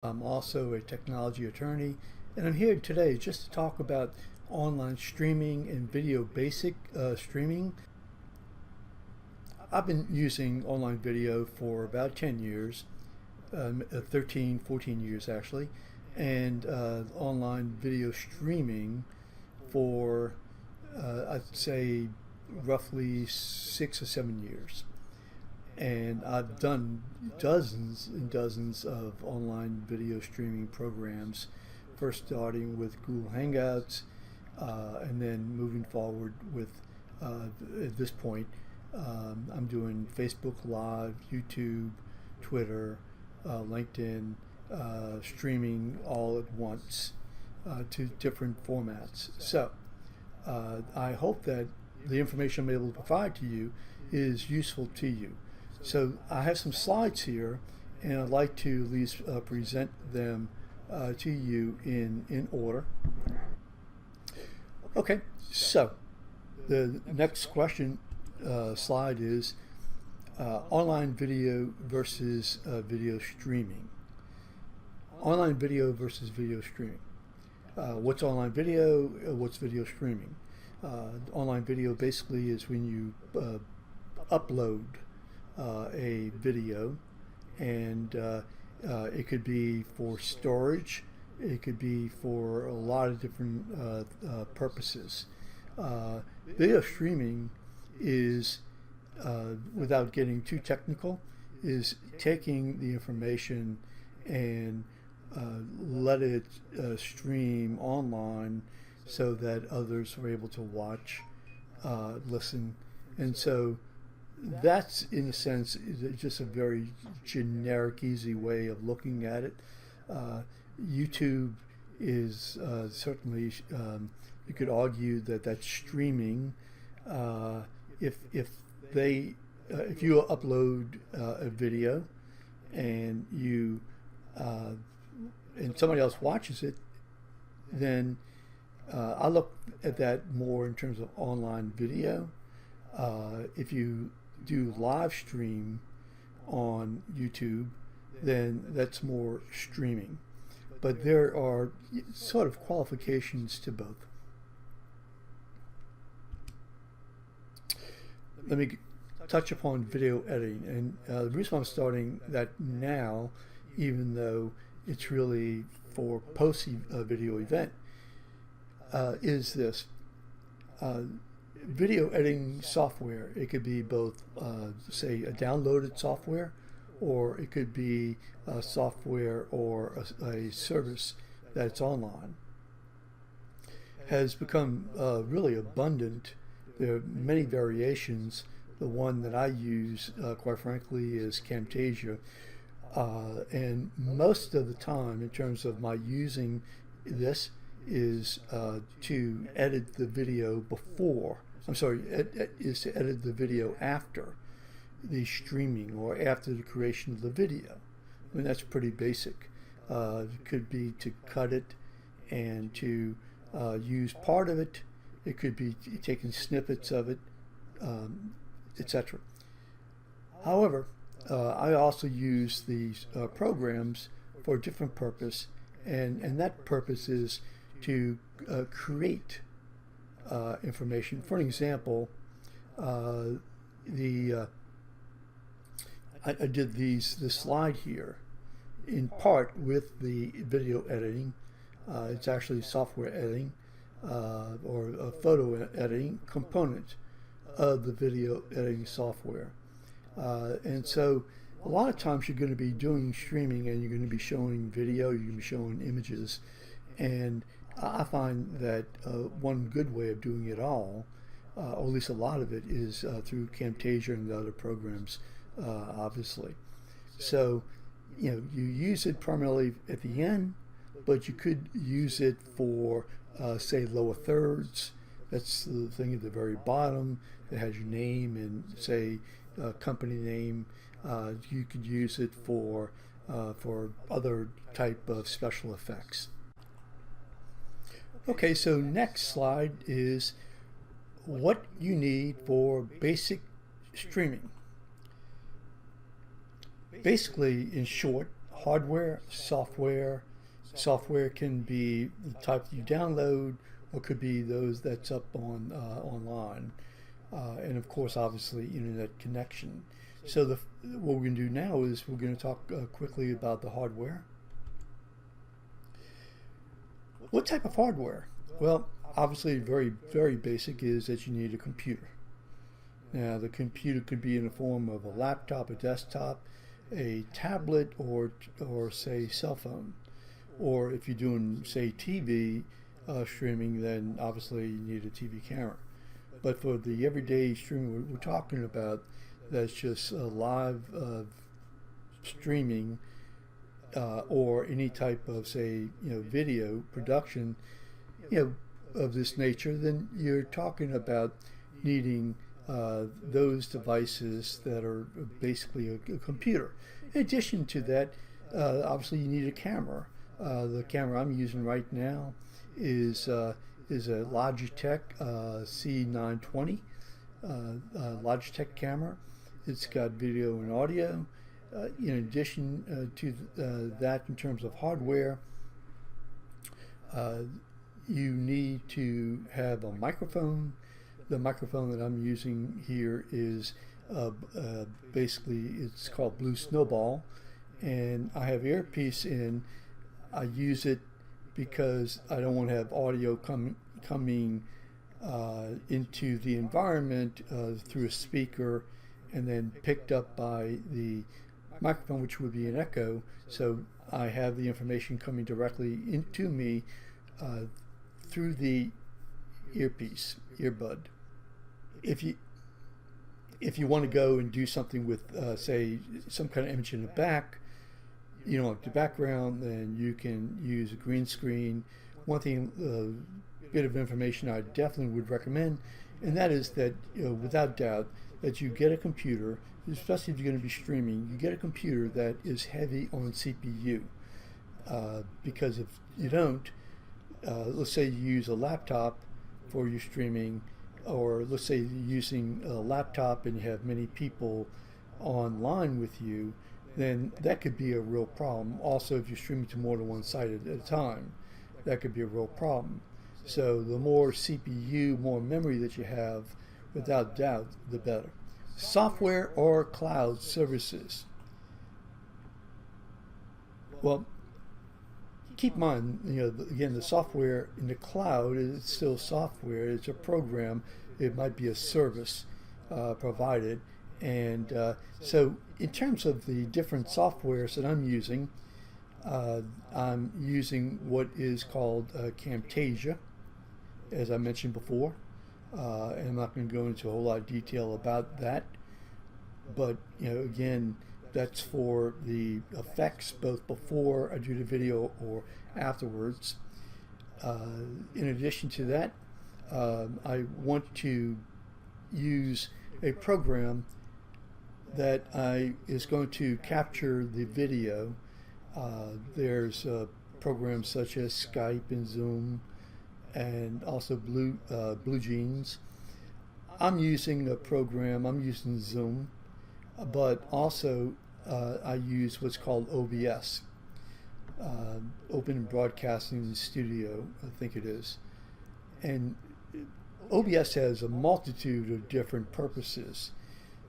I'm also a technology attorney, and I'm here today just to talk about online streaming and video basic streaming. I've been using online video for about 10 years, 13, 14 years actually, and online video streaming for, I'd say, roughly 6 or 7 years. And I've done dozens and dozens of online video streaming programs, first starting with Google Hangouts, and then moving forward with, at this point, I'm doing Facebook Live, YouTube, Twitter, LinkedIn, streaming all at once to different formats. So I hope that the information I'm able to provide to you is useful to you. So I have some slides here, and I'd like to at least present them to you in order. Okay, so the next question slide is online video versus video streaming. Online video versus video streaming. What's online video? What's video streaming? Online video basically is when you upload a video, and it could be for storage, it could be for a lot of different purposes. Video streaming is, without getting too technical, is taking the information and let it stream online so that others are able to watch, listen, and so that's, in a sense, just a very generic, easy way of looking at it. YouTube is certainly, you could argue that that's streaming. If you upload a video and you and somebody else watches it, then I look at that more in terms of online video. If you do live stream on YouTube, then that's more streaming. But there are sort of qualifications to both. Let me touch upon video editing, and the reason I'm starting that now, even though it's really for post-video event, is this. Video editing software, it could be both, say, a downloaded software, or it could be a software or a service that's online, has become really abundant. There are many variations. The one that I use, quite frankly, is Camtasia. And most of the time, in terms of my using this, is to edit the video before. I'm sorry, is to edit the video after the streaming or after the creation of the video. I mean, that's pretty basic. It could be to cut it and to use part of it. It could be taking snippets of it, etc. However, I also use these programs for a different purpose, and that purpose is to create information. For an example, I did this slide here in part with the video editing. It's actually software editing or a photo editing component of the video editing software. And so a lot of times you're going to be doing streaming and you're going to be showing video, you're going to be showing images, and I find that one good way of doing it all, or at least a lot of it, is through Camtasia and the other programs, obviously. So, you use it primarily at the end, but you could use it for, say, lower thirds. That's the thing at the very bottom that has your name and, say, company name. You could use it for other type of special effects. Okay, so next slide is what you need for basic streaming. Basically, in short, hardware, software. Software can be the type you download, or could be those that's up on online, and of course, obviously, internet connection. So what we're going to do now is we're going to talk quickly about the hardware. What type of hardware? Well, obviously, very, very basic is that you need a computer. Now, the computer could be in the form of a laptop, a desktop, a tablet, or say, cell phone. Or if you're doing, say, TV streaming, then obviously you need a TV camera. But for the everyday streaming we're talking about, that's just live streaming or any type of, say, video production, of this nature, then you're talking about needing those devices that are basically a computer. In addition to that, obviously you need a camera. The camera I'm using right now is a Logitech C920 Logitech camera. It's got video and audio. In addition to that, in terms of hardware, you need to have a microphone. The microphone that I'm using here is basically, it's called Blue Snowball, and I have earpiece in. I use it because I don't want to have audio coming into the environment through a speaker and then picked up by the microphone, which would be an echo. So I have the information coming directly into me through the earpiece, earbud. If you want to go and do something with, say, some kind of image in the back, like the background, then you can use a green screen. One thing, bit of information I definitely would recommend, and that is that, without doubt, that you get a computer, especially if you're going to be streaming, you get a computer that is heavy on CPU. Because if you don't, let's say you use a laptop for your streaming, or let's say you're using a laptop and you have many people online with you, then that could be a real problem. Also, if you're streaming to more than one site at a time, that could be a real problem. So the more CPU, more memory that you have, without doubt, the better. Software or cloud services. Well, keep in mind, again, the software in the cloud is still software. It's a program. It might be a service provided. And so in terms of the different softwares that I'm using what is called Camtasia, as I mentioned before. And I'm not going to go into a whole lot of detail about that. But, again, that's for the effects both before I do the video or afterwards. In addition to that, I want to use a program that is going to capture the video. There's programs such as Skype and Zoom, and also BlueJeans. I'm using Zoom, but also I use what's called OBS, Open Broadcasting Studio, I think it is. And OBS has a multitude of different purposes.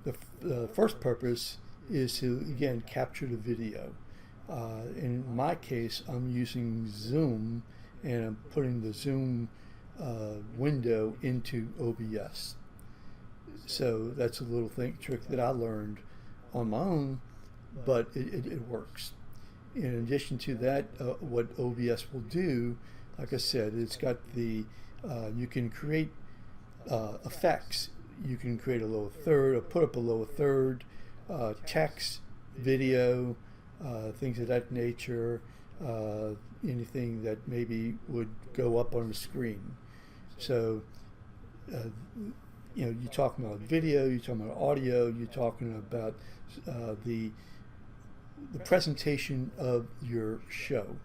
The first purpose is to, again, capture the video. In my case, I'm using Zoom, and I'm putting the Zoom window into OBS. So that's a little trick that I learned on my own, but it works. In addition to that, what OBS will do, like I said, it's got the, you can create effects. You can create a lower third, or put up a lower third, text, video, things of that nature, anything that maybe would go up on the screen. So, you're talking about video, you're talking about audio, you're talking about the presentation of your show,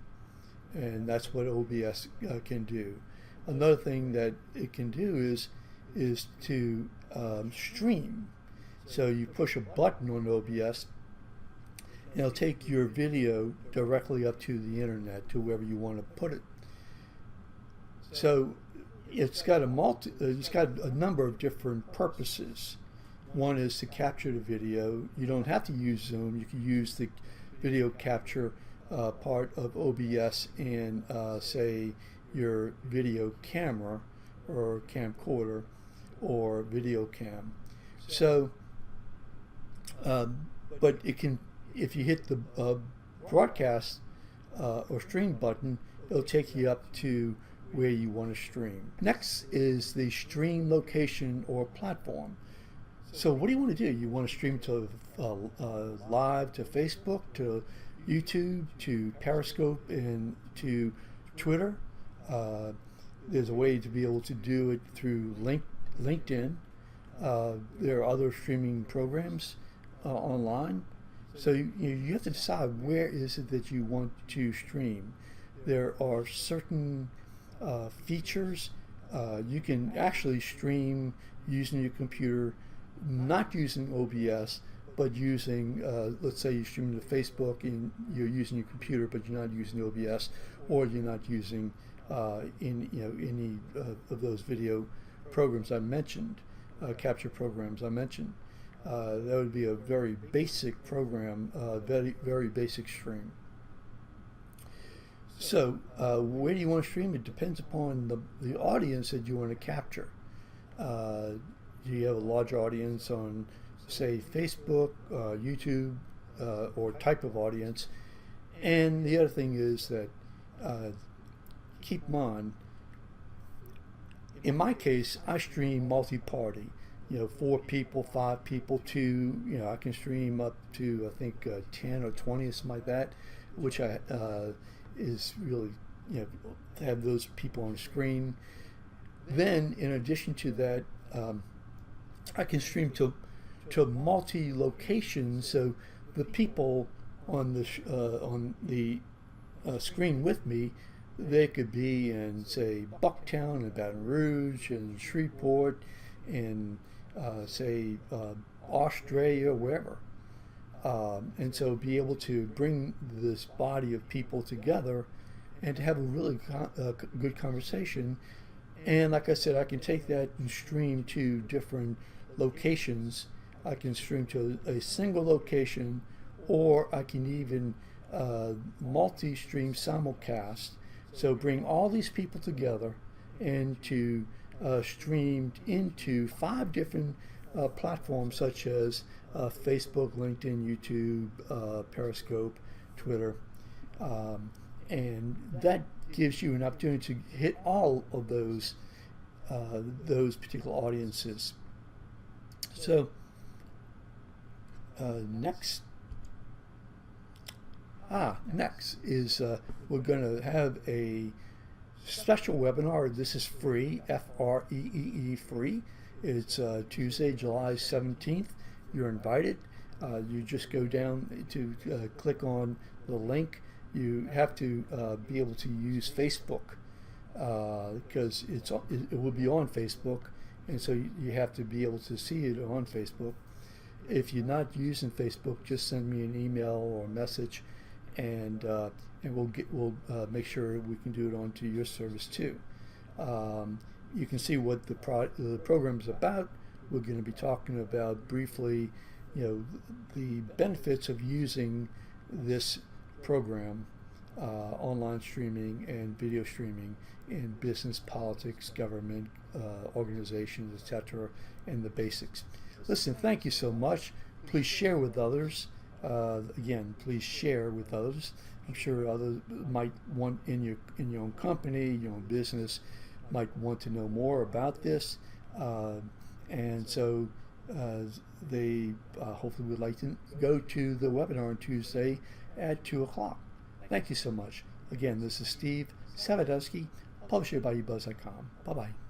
and that's what OBS can do. Another thing that it can do is to stream. So you push a button on OBS, it'll take your video directly up to the internet, to wherever you want to put it. So it's got a number of different purposes. One is to capture the video. You don't have to use Zoom. You can use the video capture part of OBS and say your video camera or camcorder or video cam. So, but it can, if you hit the broadcast or stream button, it'll take you up to where you want to stream. Next is the stream location or platform. So what do you want to do? You want to stream to live to Facebook, to YouTube, to Periscope, and to Twitter. There's a way to be able to do it through LinkedIn. There are other streaming programs online. So you have to decide where is it that you want to stream. There are certain features. You can actually stream using your computer, not using OBS, but using, let's say you're streaming to Facebook and you're using your computer, but you're not using OBS, or you're not using any of those video programs I mentioned, capture programs I mentioned. That would be a very basic program, very basic stream. So where do you want to stream? It depends upon the audience that you want to capture. Do you have a large audience on, say, Facebook, YouTube, or type of audience? And the other thing is that keep in mind, in my case, I stream multi-party. 4 people, 5 people, 2. I can stream up to, I think, 10 or 20 or something like that, which is really, to have those people on the screen. Then, in addition to that, I can stream to multi-locations, so the people on the screen with me, they could be in, say, Bucktown and Baton Rouge and Shreveport and say Australia, wherever. And so be able to bring this body of people together and to have a really good conversation. And like I said, I can take that and stream to different locations. I can stream to a single location, or I can even multi-stream simulcast. So bring all these people together and to stream into 5 different platforms, such as Facebook, LinkedIn, YouTube, Periscope, Twitter. And that gives you an opportunity to hit all of those particular audiences. So next is we're going to have a special webinar. This is free, F-R-E-E-E, free. It's Tuesday, July 17th. You're invited. You just go down to click on the link. You have to be able to use Facebook because it will be on Facebook, and so you have to be able to see it on Facebook. If you're not using Facebook, just send me an email or a message, and we'll make sure we can do it onto your service too. You can see what the program is about. We're going to be talking about briefly, the benefits of using this program, online streaming and video streaming in business, politics, government, organizations, etc., and the basics. Listen, thank you so much. Please share with others. Again, please share with others. I'm sure others might want in your own company, your own business, might want to know more about this, and so they hopefully would like to go to the webinar on Tuesday at 2 o'clock. Thank you so much. Again, this is Steve Savadowski, publisher by eBuzz.com. Bye-bye.